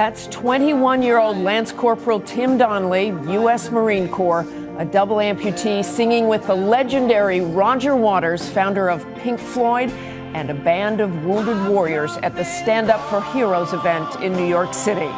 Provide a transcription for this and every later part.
That's 21-year-old Lance Corporal Tim Donnelly, U.S. Marine Corps, a double amputee, singing with the legendary Roger Waters, founder of Pink Floyd, and a band of wounded warriors at the Stand Up for Heroes event in New York City.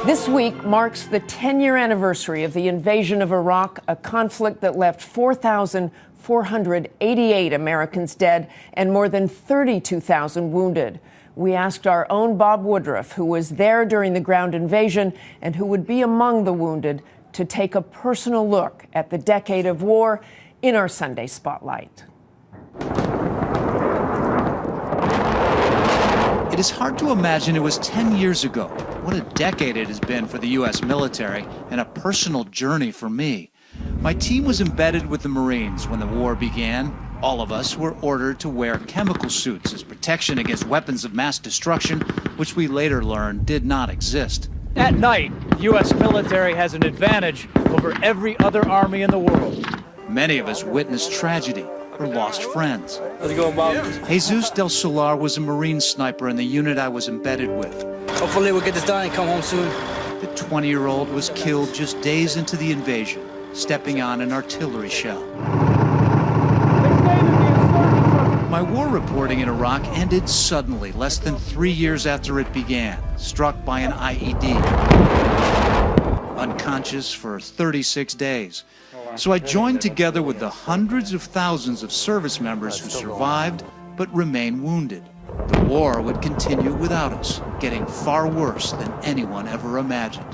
This week marks the 10-year anniversary of the invasion of Iraq, a conflict that left 4,488 Americans dead and more than 32,000 wounded. We asked our own Bob Woodruff, who was there during the ground invasion and who would be among the wounded, to take a personal look at the decade of war in our Sunday Spotlight. It is hard to imagine it was 10 years ago. What a decade it has been for the U.S. military, and a personal journey for me. My team was embedded with the Marines when the war began. All of us were ordered to wear chemical suits as protection against weapons of mass destruction, which we later learned did not exist. At night, the U.S. military has an advantage over every other army in the world. Many of us witnessed tragedy or lost friends. How's it going, Bob? Jesus del Solar was a Marine sniper in the unit I was embedded with. Hopefully we'll get this done and come home soon. The 20-year-old was killed just days into the invasion, stepping on an artillery shell. My war reporting in Iraq ended suddenly, less than 3 years after it began, struck by an IED. Unconscious for 36 days. So I joined together with the hundreds of thousands of service members who survived but remain wounded. The war would continue without us, getting far worse than anyone ever imagined.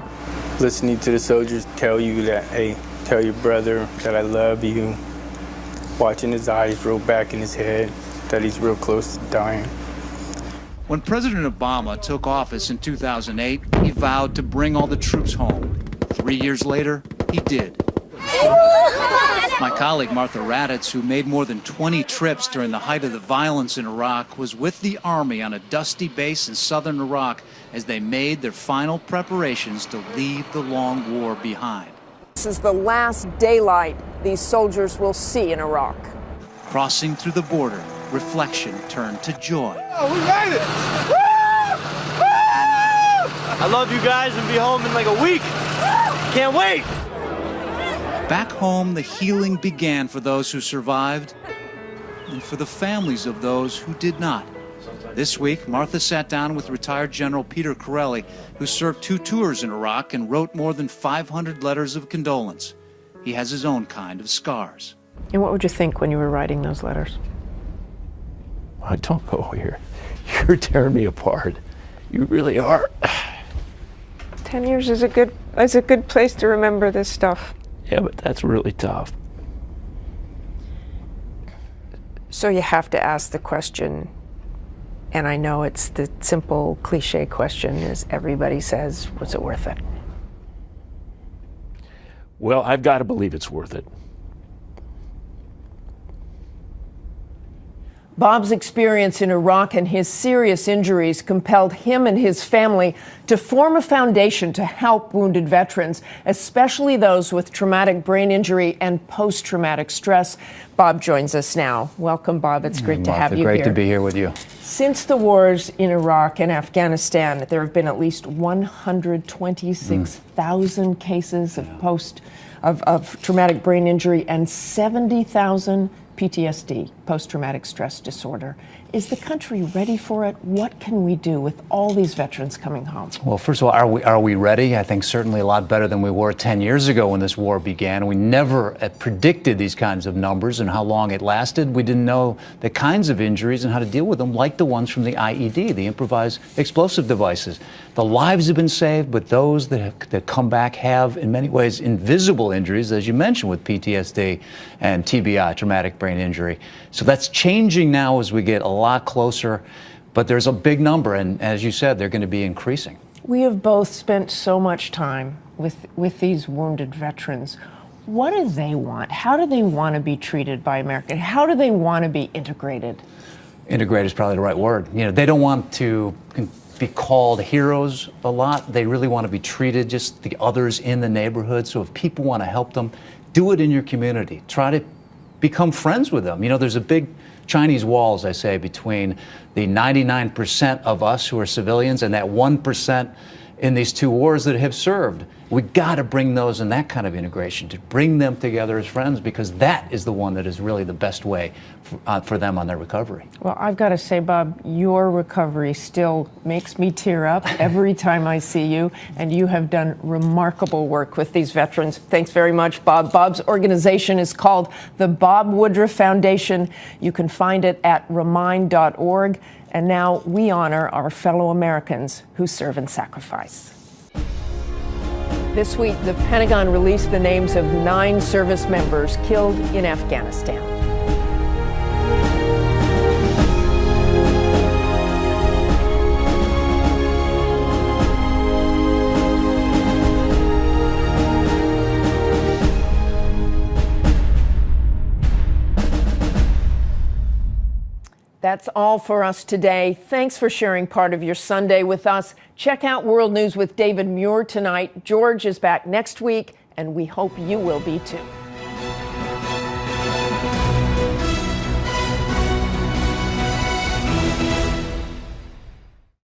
Listening to the soldiers tell you that, hey, tell your brother that I love you. Watching his eyes roll back in his head, that he's real close to dying. When President Obama took office in 2008, he vowed to bring all the troops home. 3 years later, he did. My colleague Martha Raddatz, who made more than 20 trips during the height of the violence in Iraq, was with the Army on a dusty base in southern Iraq as they made their final preparations to leave the long war behind. This is the last daylight these soldiers will see in Iraq. Crossing through the border, reflection turned to joy. Oh, we made it! I love you guys and be home in like a week. Can't wait! Back home, the healing began for those who survived and for the families of those who did not. This week, Martha sat down with retired General Peter Corelli, who served 2 tours in Iraq and wrote more than 500 letters of condolence. He has his own kind of scars. And what would you think when you were writing those letters? Oh, don't go here. You're tearing me apart. You really are. 10 years is a good place to remember this stuff. Yeah, but that's really tough. So you have to ask the question, and I know it's the simple cliche question, is everybody says, was it worth it? Well, I've got to believe it's worth it. Bob's experience in Iraq and his serious injuries compelled him and his family to form a foundation to help wounded veterans, especially those with traumatic brain injury and post-traumatic stress. Bob joins us now. Welcome, Bob. It's great to have you here. Great to be here with you. Since the wars in Iraq and Afghanistan, there have been at least 126,000 cases of traumatic brain injury and 70,000 PTSD, post-traumatic stress disorder. Is the country ready for it? What can we do with all these veterans coming home? Well, first of all, are we ready? I think certainly a lot better than we were 10 years ago when this war began. We never predicted these kinds of numbers and how long it lasted. We didn't know the kinds of injuries and how to deal with them, like the ones from the IED, the improvised explosive devices. The lives have been saved, but those that come back have, in many ways, invisible injuries, as you mentioned, with PTSD and TBI, traumatic brain injury. So that's changing now as we get a lot closer, but there's a big number, and as you said, they're going to be increasing. We have both spent so much time with these wounded veterans. What do they want? How do they want to be treated by America? How do they want to be integrated? Integrated is probably the right word. You know, they don't want to be called heroes a lot. They really want to be treated just the others in the neighborhood. So if people want to help them, do it in your community. Try to become friends with them. You know, there's a big Chinese wall, as I say, between the 99% of us who are civilians and that 1% in these two wars that have served. We got to bring those in that kind of integration, to bring them together as friends, because that is the one that is really the best way for them on their recovery. Well, I've got to say, Bob, your recovery still makes me tear up every time I see you, and you have done remarkable work with these veterans. Thanks very much, Bob. Bob's organization is called the Bob Woodruff Foundation. You can find it at remind.org. And now we honor our fellow Americans who serve and sacrifice. This week, the Pentagon released the names of 9 service members killed in Afghanistan. That's all for us today. Thanks for sharing part of your Sunday with us. Check out World News with David Muir tonight. George is back next week, and we hope you will be too.